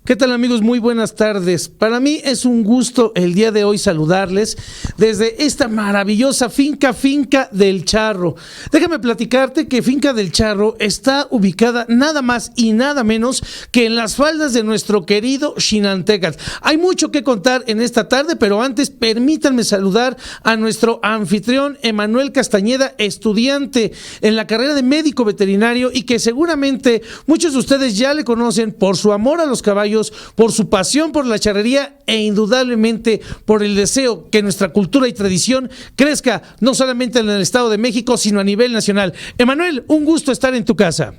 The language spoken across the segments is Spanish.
¿Qué tal, amigos? Muy buenas tardes. Para mí es un gusto el día de hoy saludarles desde esta maravillosa Finca del Charro. Déjame platicarte que Finca del Charro está ubicada nada más y nada menos que en las faldas de nuestro querido Xinantecas. Hay mucho que contar en esta tarde, pero antes permítanme saludar a nuestro anfitrión Emanuel Castañeda, estudiante en la carrera de médico veterinario y que seguramente muchos de ustedes ya le conocen por su amor a los caballos, por su pasión por la charrería e indudablemente por el deseo que nuestra cultura y tradición crezca no solamente en el Estado de México, sino a nivel nacional. Emanuel, un gusto estar en tu casa.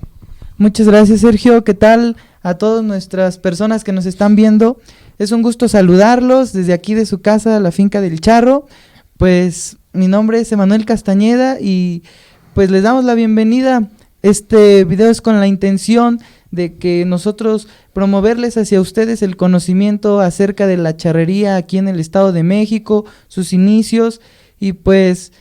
Muchas gracias, Sergio. ¿Qué tal a todas nuestras personas que nos están viendo? Es un gusto saludarlos desde aquí de su casa, la Finca del Charro. Pues mi nombre es Emanuel Castañeda y pues les damos la bienvenida. Este video es con la intención de que nosotros promoverles hacia ustedes el conocimiento acerca de la charrería aquí en el Estado de México, sus inicios y pues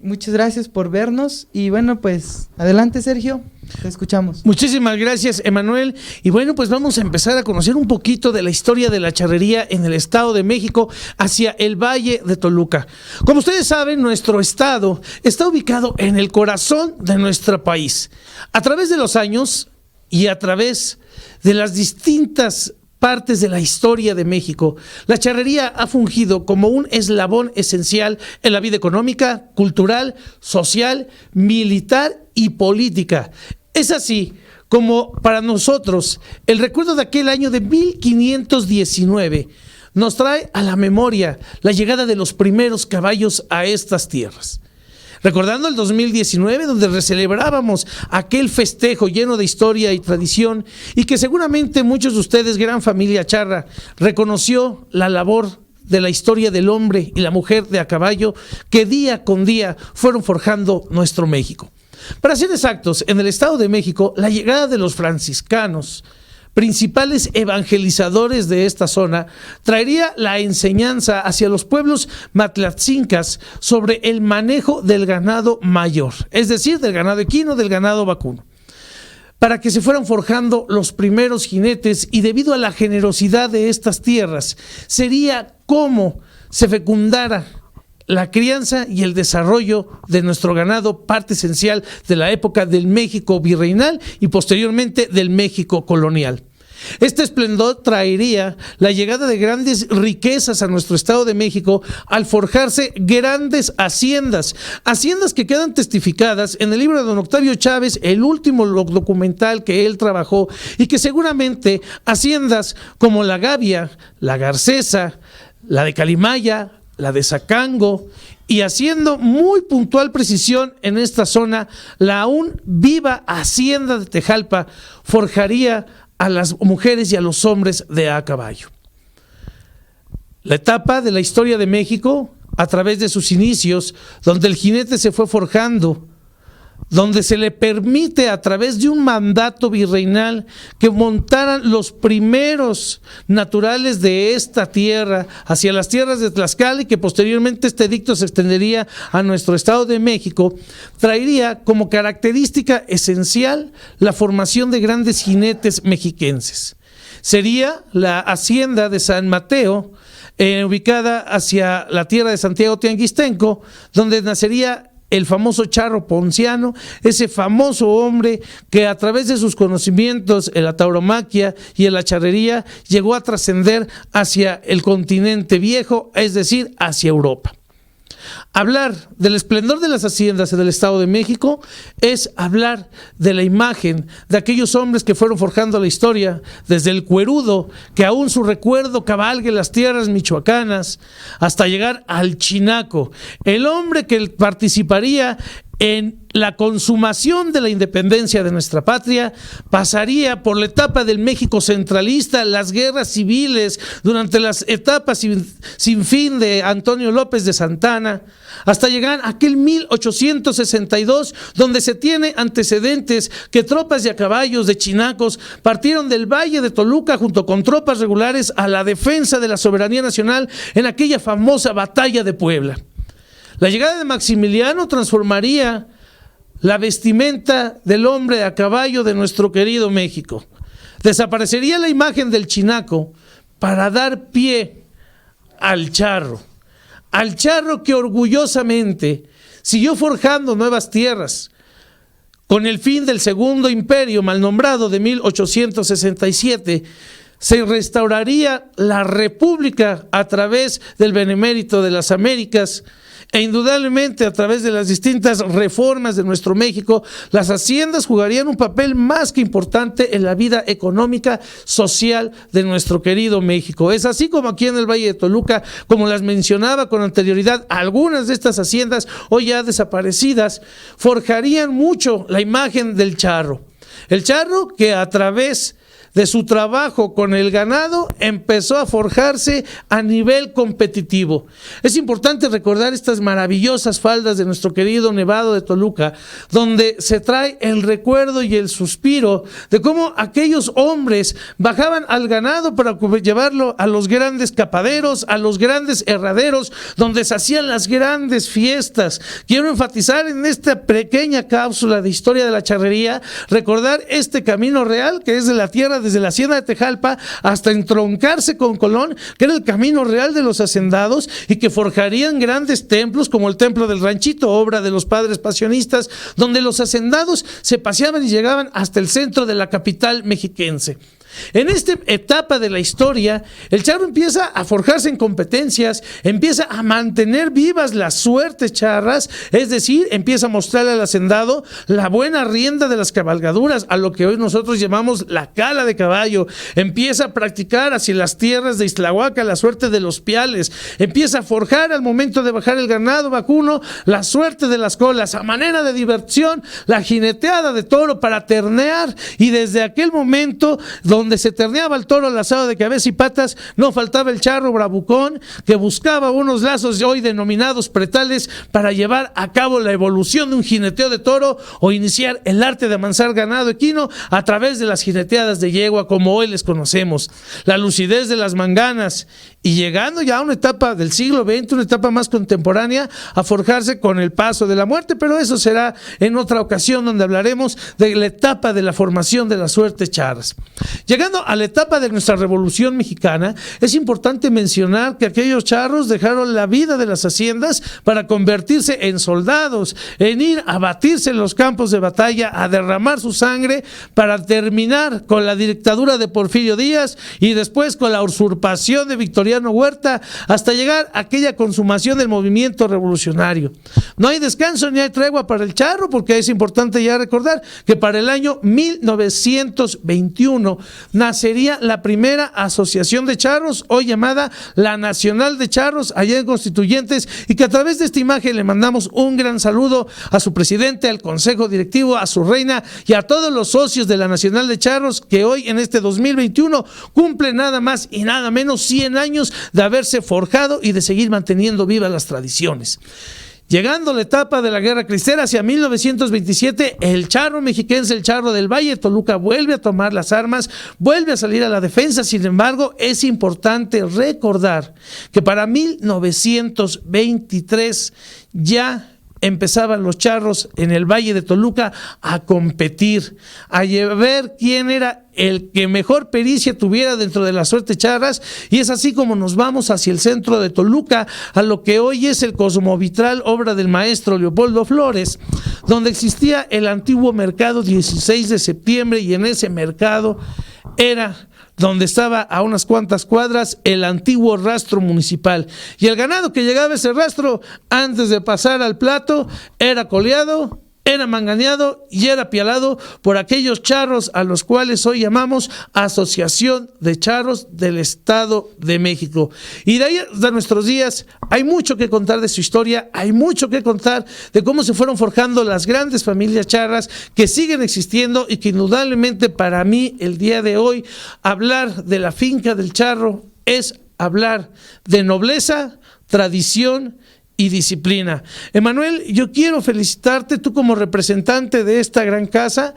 muchas gracias por vernos y bueno, pues adelante, Sergio, te escuchamos. Muchísimas gracias, Emanuel, y bueno, pues vamos a empezar a conocer un poquito de la historia de la charrería en el Estado de México hacia el Valle de Toluca. Como ustedes saben, nuestro estado está ubicado en el corazón de nuestro país. A través de los años y a través de las distintas partes de la historia de México, la charrería ha fungido como un eslabón esencial en la vida económica, cultural, social, militar y política. Es así como para nosotros el recuerdo de aquel año de 1519 nos trae a la memoria la llegada de los primeros caballos a estas tierras. Recordando el 2019, donde celebrábamos aquel festejo lleno de historia y tradición, y que seguramente muchos de ustedes, gran familia charra, reconoció la labor de la historia del hombre y la mujer de a caballo que día con día fueron forjando nuestro México. Para ser exactos, en el Estado de México, la llegada de los franciscanos, principales evangelizadores de esta zona, traería la enseñanza hacia los pueblos matlatzincas sobre el manejo del ganado mayor, es decir, del ganado equino, del ganado vacuno, para que se fueran forjando los primeros jinetes, y debido a la generosidad de estas tierras, sería como se fecundara la crianza y el desarrollo de nuestro ganado, parte esencial de la época del México virreinal y posteriormente del México colonial. Este esplendor traería la llegada de grandes riquezas a nuestro Estado de México al forjarse grandes haciendas que quedan testificadas en el libro de don Octavio Chávez, el último documental que él trabajó, y que seguramente haciendas como la Gavia, la Garcesa, la de Calimaya, la de Zacango, y haciendo muy puntual precisión en esta zona, la aún viva hacienda de Tejalpa forjaría a las mujeres y a los hombres de a caballo. La etapa de la historia de México, a través de sus inicios, donde el jinete se fue forjando, donde se le permite a través de un mandato virreinal que montaran los primeros naturales de esta tierra hacia las tierras de Tlaxcala, y que posteriormente este edicto se extendería a nuestro Estado de México, traería como característica esencial la formación de grandes jinetes mexiquenses. Sería la hacienda de San Mateo, ubicada hacia la tierra de Santiago Tianguistenco, donde nacería el famoso charro ponciano, ese famoso hombre que a través de sus conocimientos en la tauromaquia y en la charrería llegó a trascender hacia el continente viejo, es decir, hacia Europa. Hablar del esplendor de las haciendas del Estado de México es hablar de la imagen de aquellos hombres que fueron forjando la historia, desde el cuerudo, que aún su recuerdo cabalgue las tierras michoacanas, hasta llegar al chinaco, el hombre que participaría en la consumación de la independencia de nuestra patria, pasaría por la etapa del México centralista, las guerras civiles, durante las etapas sin fin de Antonio López de Santana, hasta llegar a aquel 1862, donde se tiene antecedentes que tropas y a caballos de chinacos partieron del Valle de Toluca junto con tropas regulares a la defensa de la soberanía nacional en aquella famosa batalla de Puebla. La llegada de Maximiliano transformaría la vestimenta del hombre a caballo de nuestro querido México. Desaparecería la imagen del chinaco para dar pie al charro que orgullosamente siguió forjando nuevas tierras. Con el fin del Segundo Imperio mal nombrado de 1867, se restauraría la República a través del Benemérito de las Américas, e indudablemente a través de las distintas reformas de nuestro México, las haciendas jugarían un papel más que importante en la vida económica, social de nuestro querido México. Es así como aquí en el Valle de Toluca, como las mencionaba con anterioridad, algunas de estas haciendas, hoy ya desaparecidas, forjarían mucho la imagen del charro. El charro que a través de su trabajo con el ganado empezó a forjarse a nivel competitivo. Es importante recordar estas maravillosas faldas de nuestro querido Nevado de Toluca, donde se trae el recuerdo y el suspiro de cómo aquellos hombres bajaban al ganado para llevarlo a los grandes capaderos, a los grandes herraderos, donde se hacían las grandes fiestas. Quiero enfatizar en esta pequeña cápsula de historia de la charrería, recordar este camino real que es de la tierra desde la hacienda de Tejalpa hasta entroncarse con Colón, que era el camino real de los hacendados y que forjarían grandes templos como el Templo del Ranchito, obra de los padres pasionistas, donde los hacendados se paseaban y llegaban hasta el centro de la capital mexiquense. En esta etapa de la historia, el charro empieza a forjarse en competencias, empieza a mantener vivas las suertes charras, es decir, empieza a mostrarle al hacendado la buena rienda de las cabalgaduras, a lo que hoy nosotros llamamos la cala de caballo, empieza a practicar hacia las tierras de Ixtlahuaca la suerte de los piales, empieza a forjar al momento de bajar el ganado vacuno la suerte de las colas, a manera de diversión, la jineteada de toro para ternear, y desde aquel momento donde se terneaba el toro al asado de cabeza y patas, no faltaba el charro bravucón que buscaba unos lazos hoy denominados pretales para llevar a cabo la evolución de un jineteo de toro o iniciar el arte de amansar ganado equino a través de las jineteadas de yegua como hoy les conocemos, la lucidez de las manganas, y llegando ya a una etapa del siglo XX, una etapa más contemporánea, a forjarse con el paso de la muerte, pero eso será en otra ocasión donde hablaremos de la etapa de la formación de las suertes charras. Llegando a la etapa de nuestra Revolución Mexicana, es importante mencionar que aquellos charros dejaron la vida de las haciendas para convertirse en soldados, en ir a batirse en los campos de batalla, a derramar su sangre para terminar con la dictadura de Porfirio Díaz y después con la usurpación de Victoriano Huerta, hasta llegar a aquella consumación del movimiento revolucionario. No hay descanso ni hay tregua para el charro, porque es importante ya recordar que para el año 1921 nacería la primera asociación de charros, hoy llamada la Nacional de Charros, allá en Constituyentes, y que a través de esta imagen le mandamos un gran saludo a su presidente, al consejo directivo, a su reina y a todos los socios de la Nacional de Charros, que hoy en este 2021 cumplen nada más y nada menos 100 años de haberse forjado y de seguir manteniendo vivas las tradiciones. Llegando a la etapa de la Guerra Cristera hacia 1927, el charro mexiquense, el charro del Valle de Toluca, vuelve a tomar las armas, vuelve a salir a la defensa. Sin embargo, es importante recordar que para 1923 ya empezaban los charros en el Valle de Toluca a competir, a ver quién era el que mejor pericia tuviera dentro de las suertes charras, y es así como nos vamos hacia el centro de Toluca, a lo que hoy es el Cosmovitral, obra del maestro Leopoldo Flores, donde existía el antiguo mercado 16 de septiembre, y en ese mercado era donde estaba a unas cuantas cuadras el antiguo rastro municipal, y el ganado que llegaba a ese rastro antes de pasar al plato era coleado, era manganeado y era pialado por aquellos charros a los cuales hoy llamamos Asociación de Charros del Estado de México. Y de ahí a nuestros días hay mucho que contar de su historia, hay mucho que contar de cómo se fueron forjando las grandes familias charras que siguen existiendo, y que indudablemente para mí el día de hoy hablar de la finca del charro es hablar de nobleza, tradición y disciplina. Emanuel, yo quiero felicitarte, tú como representante de esta gran casa.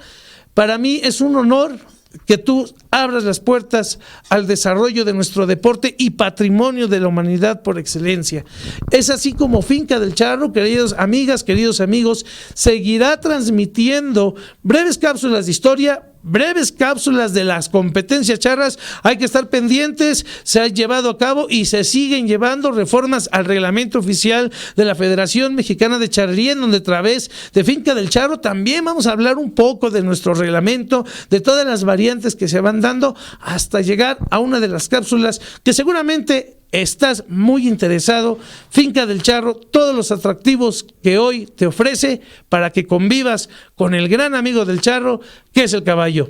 Para mí es un honor que tú abras las puertas al desarrollo de nuestro deporte y patrimonio de la humanidad por excelencia. Es así como Finca del Charro, queridas amigas, queridos amigos, seguirá transmitiendo breves cápsulas de historia, breves cápsulas de las competencias charras. Hay que estar pendientes, se han llevado a cabo y se siguen llevando reformas al reglamento oficial de la Federación Mexicana de Charrería, en donde a través de Finca del Charro también vamos a hablar un poco de nuestro reglamento, de todas las variantes que se van dando, hasta llegar a una de las cápsulas que seguramente estás muy interesado. Finca del Charro, todos los atractivos que hoy te ofrece para que convivas con el gran amigo del charro, que es el caballo.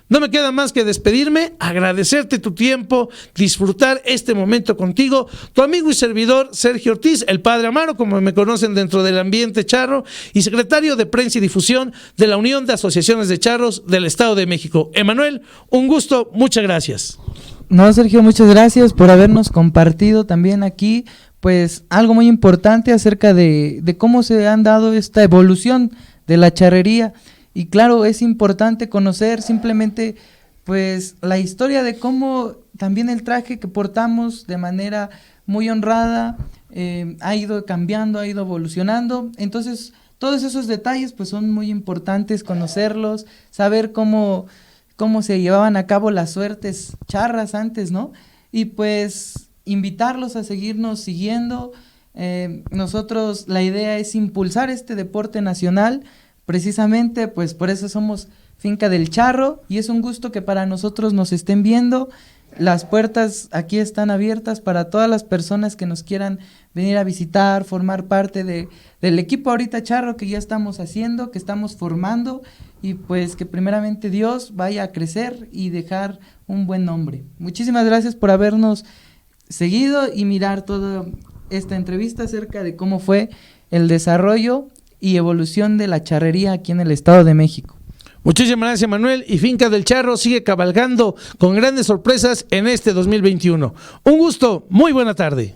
No me queda más que despedirme, agradecerte tu tiempo, disfrutar este momento contigo. Tu amigo y servidor Sergio Ortiz, el Padre Amaro, como me conocen dentro del ambiente charro, y secretario de Prensa y Difusión de la Unión de Asociaciones de Charros del Estado de México. Emanuel, un gusto, muchas gracias. No, Sergio, muchas gracias por habernos compartido también aquí, pues algo muy importante acerca de cómo se han dado esta evolución de la charrería. Y claro, es importante conocer simplemente pues la historia de cómo también el traje que portamos de manera muy honrada ha ido cambiando, ha ido evolucionando. Entonces, todos esos detalles pues son muy importantes conocerlos, saber cómo se llevaban a cabo las suertes charras antes, ¿no? Y pues invitarlos a seguirnos siguiendo. Nosotros, la idea es impulsar este deporte nacional, precisamente pues por eso somos Finca del Charro, y es un gusto que para nosotros nos estén viendo. Las puertas aquí están abiertas para todas las personas que nos quieran venir a visitar, formar parte del equipo ahorita charro que ya estamos haciendo, que estamos formando, y pues que primeramente Dios vaya a crecer y dejar un buen nombre. Muchísimas gracias por habernos seguido y mirar toda esta entrevista acerca de cómo fue el desarrollo y evolución de la charrería aquí en el Estado de México. Muchísimas gracias, Manuel, y Finca del Charro sigue cabalgando con grandes sorpresas en este 2021. Un gusto, muy buena tarde.